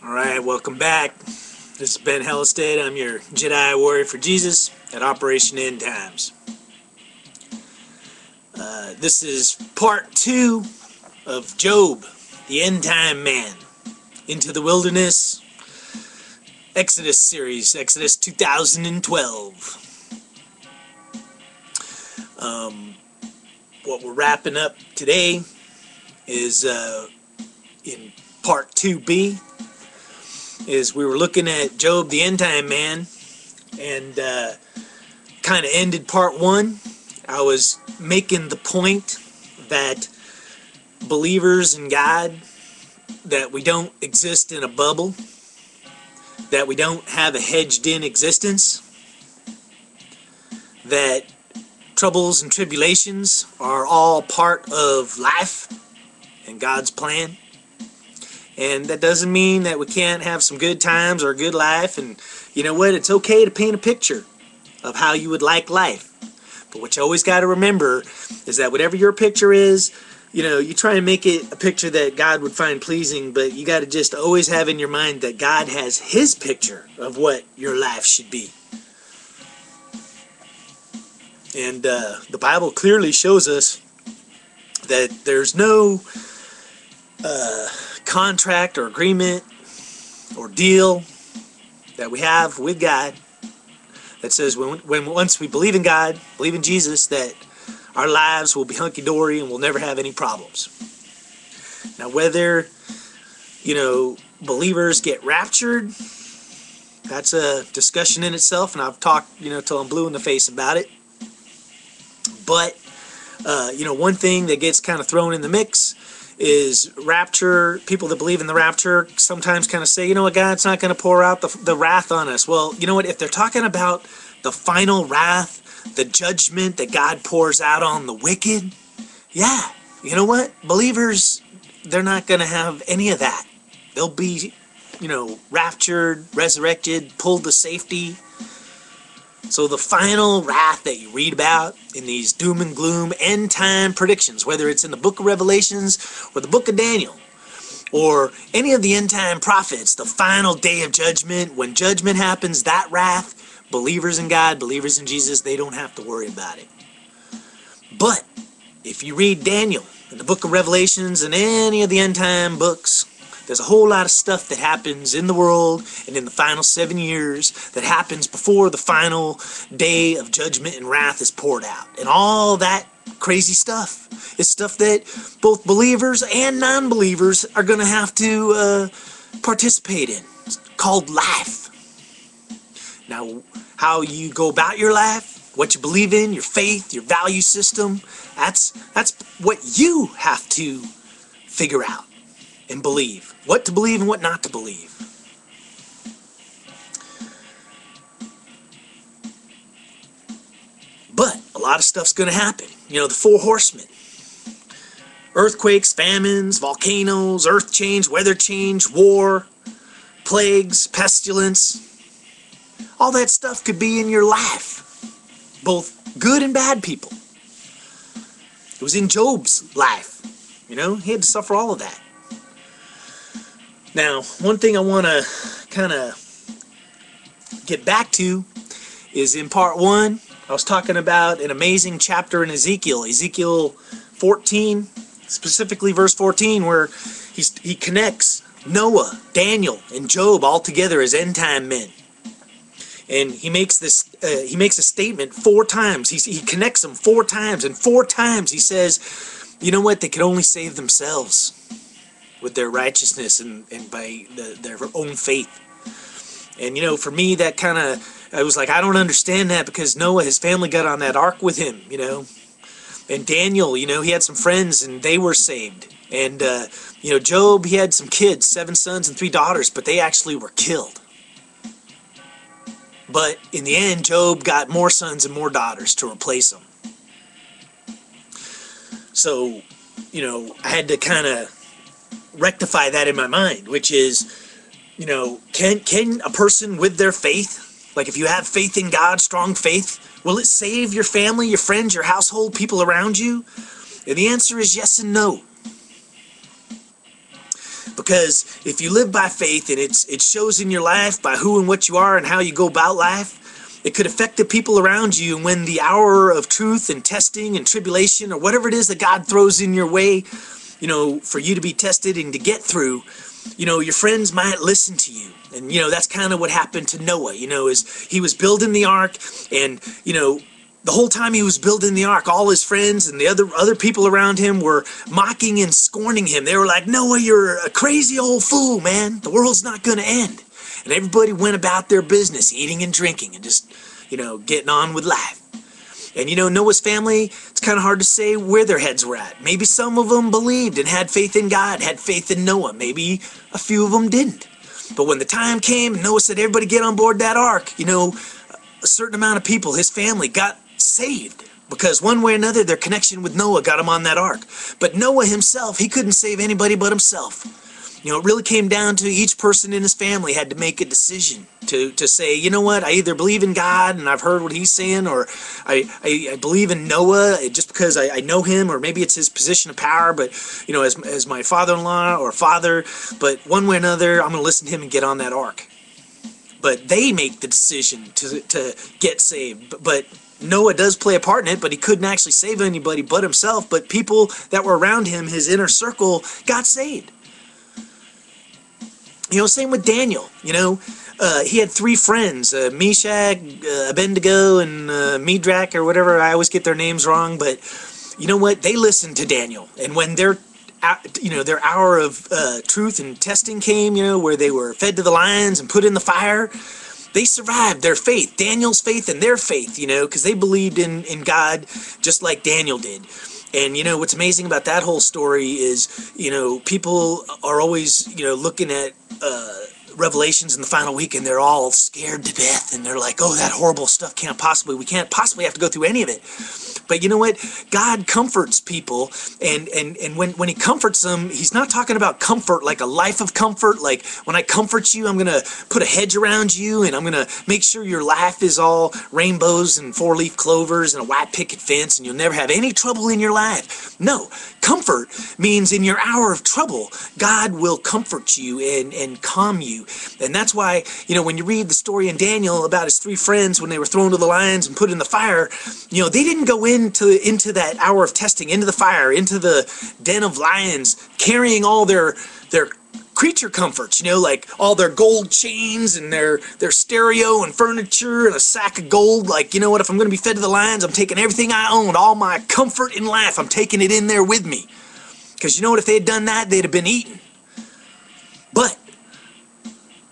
Alright, welcome back. This is Ben Hellstead. I'm your Jedi Warrior for Jesus at Operation End Times. This is part 2 of Job, the End Time Man. Into the Wilderness, Exodus series, Exodus 2012. What we're wrapping up today is in Part 2B. Is we were looking at Job, the End Time Man, and kind of ended Part 1. I was making the point that believers in God, that we don't exist in a bubble, that we don't have a hedged-in existence, that troubles and tribulations are all part of life and God's plan. And that doesn't mean that we can't have some good times or a good life. And you know what? It's okay to paint a picture of how you would like life. But what you always got to remember is that whatever your picture is, you know, you try and make it a picture that God would find pleasing, but you got to just always have in your mind that God has His picture of what your life should be. And the Bible clearly shows us that there's no contract or agreement or deal that we have with God that says when once we believe in God, believe in Jesus, that our lives will be hunky-dory and we'll never have any problems. Now, whether, you know, believers get raptured, that's a discussion in itself, and I've talked, you know, till I'm blue in the face about it. But, you know, one thing that gets kind of thrown in the mix is rapture. People that believe in the rapture sometimes kind of say, you know what, God's not going to pour out the wrath on us. Well, you know what, if they're talking about the final wrath, the judgment that God pours out on the wicked, yeah, you know what, believers, they're not going to have any of that. They'll be, you know, raptured, resurrected, pulled to safety. So the final wrath that you read about in these doom and gloom end time predictions, whether it's in the book of Revelations or the book of Daniel or any of the end time prophets, the final day of judgment, when judgment happens, that wrath, believers in God, believers in Jesus, they don't have to worry about it. But if you read Daniel and the book of Revelations and any of the end time books, there's a whole lot of stuff that happens in the world and in the final 7 years that happens before the final day of judgment and wrath is poured out. And all that crazy stuff is stuff that both believers and non-believers are going to have to participate in. It's called life. Now, how you go about your life, what you believe in, your faith, your value system, that's what you have to figure out and believe. What to believe and what not to believe. But a lot of stuff's going to happen. You know, the 4 horsemen. Earthquakes, famines, volcanoes, earth change, weather change, war, plagues, pestilence. All that stuff could be in your life. Both good and bad people. It was in Job's life. You know, he had to suffer all of that. Now, one thing I want to kind of get back to is in part 1, I was talking about an amazing chapter in Ezekiel, Ezekiel 14, specifically verse 14, where he connects Noah, Daniel, and Job all together as end-time men. And he makes this, he makes a statement 4 times. He connects them 4 times, and 4 times he says, you know what, they could only save themselves with their righteousness and by their own faith. And you know, for me, that kind of, I was like, I don't understand that, because Noah, his family got on that ark with him, you know. And Daniel, you know, he had some friends and they were saved. And you know, Job, he had some kids, 7 sons and 3 daughters, but they actually were killed. But in the end, Job got more sons and more daughters to replace them. So, you know, I had to kind of rectify that in my mind, which is, you know, can a person with their faith, like if you have faith in God, strong faith, will it save your family, your friends, your household, people around you? And the answer is yes and no. Because if you live by faith and it shows in your life by who and what you are and how you go about life, it could affect the people around you. And when the hour of truth and testing and tribulation or whatever it is that God throws in your way, you know, for you to be tested and to get through, you know, your friends might listen to you. And, you know, that's kind of what happened to Noah, you know, is he was building the ark, and, you know, the whole time he was building the ark, all his friends and the other people around him were mocking and scorning him. They were like, Noah, you're a crazy old fool, man. The world's not going to end. And everybody went about their business, eating and drinking and just, you know, getting on with life. And, you know, Noah's family, it's kind of hard to say where their heads were at. Maybe some of them believed and had faith in God, had faith in Noah. Maybe a few of them didn't. But when the time came, and Noah said, everybody get on board that ark, you know, a certain amount of people, his family, got saved. Because one way or another, their connection with Noah got him on that ark. But Noah himself, he couldn't save anybody but himself. You know, it really came down to each person in his family had to make a decision to say, you know what, I either believe in God and I've heard what he's saying, or I believe in Noah just because I know him, or maybe it's his position of power, but, you know, as my father-in-law or father, but one way or another, I'm going to listen to him and get on that ark. But they make the decision to get saved. But Noah does play a part in it, but he couldn't actually save anybody but himself. But people that were around him, his inner circle, got saved. You know, same with Daniel. You know, he had three friends, Meshach, Abednego, and Midrach, or whatever. I always get their names wrong, but you know what? They listened to Daniel, and when their hour of truth and testing came, you know, where they were fed to the lions and put in the fire, they survived their faith, Daniel's faith and their faith, you know, because they believed in God just like Daniel did. And, you know, what's amazing about that whole story is, you know, people are always, you know, looking at Revelations in the final week, and they're all scared to death, and they're like, oh, that horrible stuff we can't possibly have to go through any of it. But you know what? God comforts people, and when he comforts them, he's not talking about comfort like a life of comfort, like when I comfort you, I'm going to put a hedge around you, and I'm going to make sure your life is all rainbows and four-leaf clovers and a white picket fence, and you'll never have any trouble in your life. No, comfort means in your hour of trouble, God will comfort you and calm you. And that's why, you know, when you read the story in Daniel about his three friends when they were thrown to the lions and put in the fire, you know, they didn't go into that hour of testing, into the fire, into the den of lions, carrying all their creature comforts, you know, like all their gold chains and their stereo and furniture and a sack of gold. Like, you know what, if I'm going to be fed to the lions, I'm taking everything I own, all my comfort in life, I'm taking it in there with me. Because you know what, if they had done that, they'd have been eaten. But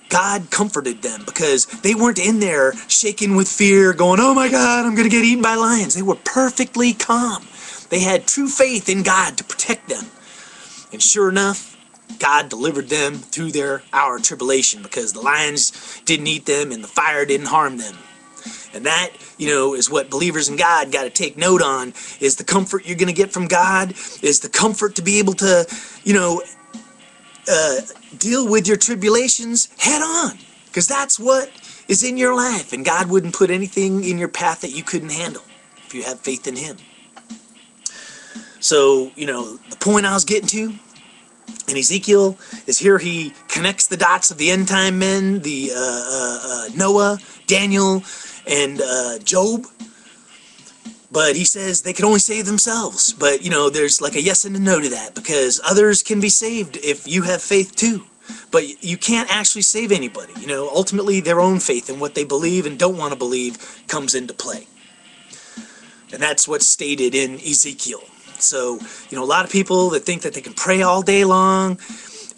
God comforted them because they weren't in there shaking with fear, going, oh my God, I'm going to get eaten by lions. They were perfectly calm. They had true faith in God to protect them. And sure enough, God delivered them through their hour of tribulation, because the lions didn't eat them and the fire didn't harm them. And that, you know, is what believers in God got to take note on, is the comfort you're going to get from God, is the comfort to be able to, you know, deal with your tribulations head on, because that's what is in your life, and God wouldn't put anything in your path that you couldn't handle if you have faith in him. So, you know, the point I was getting to in Ezekiel is here he connects the dots of the end time men, the Noah, Daniel, and Job. But he says they can only save themselves. But, you know, there's like a yes and a no to that, because others can be saved if you have faith too. But you can't actually save anybody. You know, ultimately their own faith and what they believe and don't want to believe comes into play. And that's what's stated in Ezekiel. So, you know, a lot of people that think that they can pray all day long,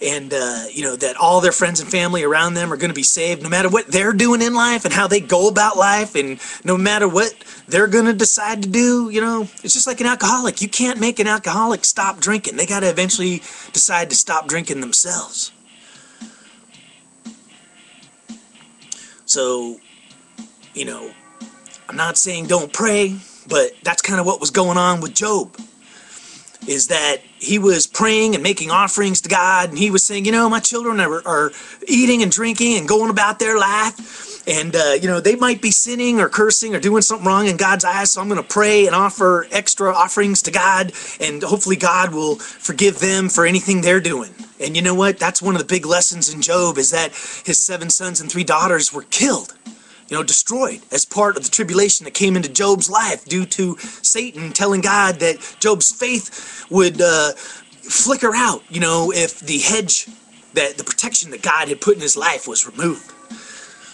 and, you know, that all their friends and family around them are going to be saved no matter what they're doing in life and how they go about life, and no matter what they're going to decide to do. You know, it's just like an alcoholic. You can't make an alcoholic stop drinking. They got to eventually decide to stop drinking themselves. So, you know, I'm not saying don't pray, but that's kind of what was going on with Job. Is that he was praying and making offerings to God, and he was saying, you know, my children are eating and drinking and going about their life, And, they might be sinning or cursing or doing something wrong in God's eyes, so I'm going to pray and offer extra offerings to God, and hopefully God will forgive them for anything they're doing. And you know what? That's one of the big lessons in Job, is that his 7 sons and 3 daughters were killed, destroyed as part of the tribulation that came into Job's life due to Satan telling God that Job's faith would flicker out, if the hedge, that the protection that God had put in his life was removed.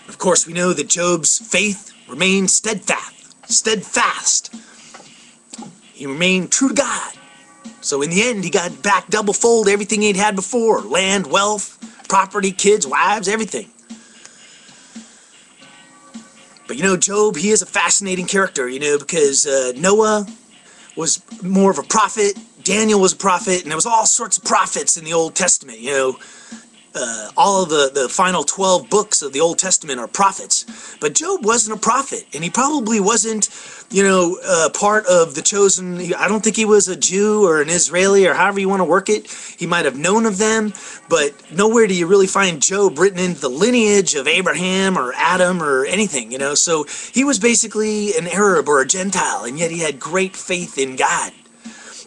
Of course, we know that Job's faith remained steadfast. He remained true to God. So in the end, he got back double-fold everything he'd had before: land, wealth, property, kids, wives, everything. But Job, he is a fascinating character, because Noah was more of a prophet, Daniel was a prophet, and there was all sorts of prophets in the Old Testament, all of the final 12 books of the Old Testament are prophets. But Job wasn't a prophet, and he probably wasn't, part of the chosen. I don't think he was a Jew or an Israeli, or however you want to work it. He might have known of them, but nowhere do you really find Job written into the lineage of Abraham or Adam or anything, So he was basically an Arab or a Gentile, and yet he had great faith in God.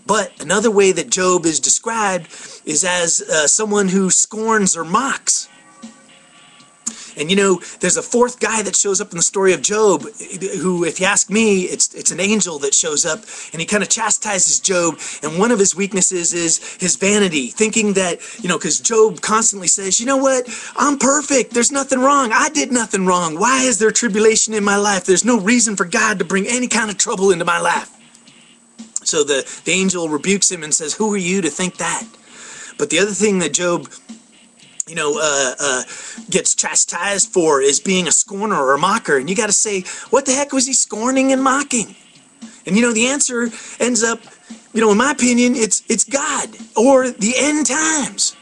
But another way that Job is described is as someone who scorns or mocks. And there's a fourth guy that shows up in the story of Job, who, if you ask me, it's an angel that shows up, and he kind of chastises Job. And one of his weaknesses is his vanity, thinking that, because Job constantly says, I'm perfect, there's nothing wrong, I did nothing wrong, why is there tribulation in my life? There's no reason for God to bring any kind of trouble into my life. So the angel rebukes him and says, who are you to think that? But the other thing that Job, gets chastised for is being a scorner or a mocker. And you got to say, what the heck was he scorning and mocking? And the answer ends up, in my opinion, it's God or the end times.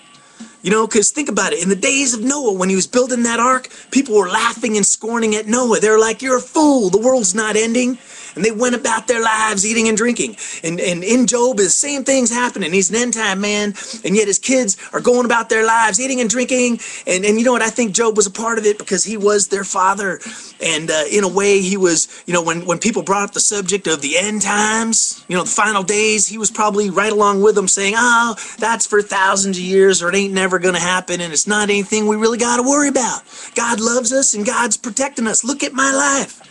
Because think about it. In the days of Noah, when he was building that ark, people were laughing and scorning at Noah. They're like, you're a fool. The world's not ending. And they went about their lives eating and drinking. And in Job, the same thing's happening. He's an end-time man, and yet his kids are going about their lives eating and drinking. And you know what? I think Job was a part of it because he was their father. And in a way, he was, when people brought up the subject of the end times, the final days, he was probably right along with them saying, oh, that's for thousands of years, or it ain't never going to happen, and it's not anything we really got to worry about. God loves us, and God's protecting us. Look at my life.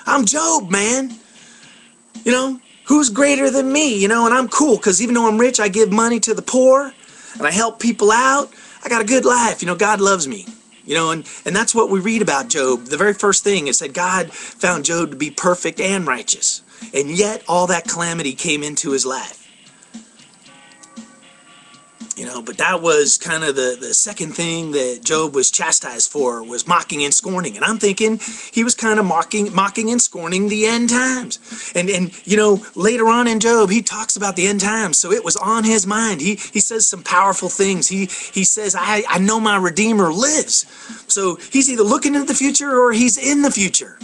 I'm Job, man. Who's greater than me? And I'm cool, because even though I'm rich, I give money to the poor, and I help people out. I got a good life. God loves me. And that's what we read about Job. The very first thing is that God found Job to be perfect and righteous, and yet all that calamity came into his life. But that was kind of the second thing that Job was chastised for, was mocking and scorning. And I'm thinking he was kind of mocking and scorning the end times. And later on in Job, he talks about the end times. So it was on his mind. He says some powerful things. He says, I know my Redeemer lives. So he's either looking into the future or he's in the future.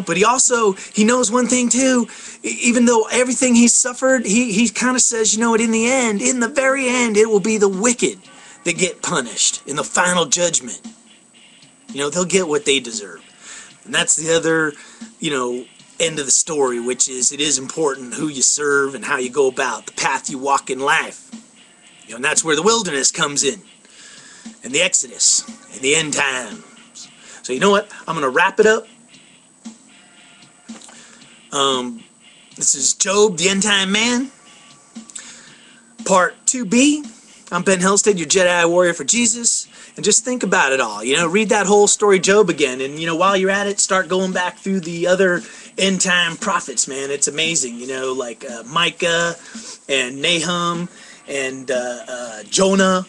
But he knows one thing too. Even though everything he's suffered, he kind of says, in the very end, it will be the wicked that get punished in the final judgment. They'll get what they deserve. And that's the other, end of the story, which is it is important who you serve and how you go about the path you walk in life. And that's where the wilderness comes in, and the Exodus, and the end times. So you know what? I'm going to wrap it up. This is Job, the End Time Man, Part 2B. I'm Ben Helsted, your Jedi warrior for Jesus. And just think about it all. Read that whole story, Job, again. And, while you're at it, start going back through the other end time prophets, man. It's amazing, like Micah and Nahum and Jonah.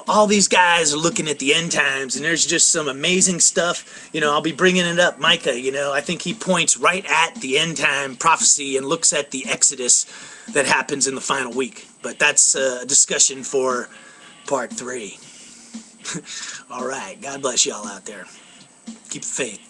All these guys are looking at the end times, and there's just some amazing stuff. I'll be bringing it up. Micah, I think he points right at the end time prophecy and looks at the Exodus that happens in the final week. But that's a discussion for Part 3. All right. God bless y'all out there. Keep the faith.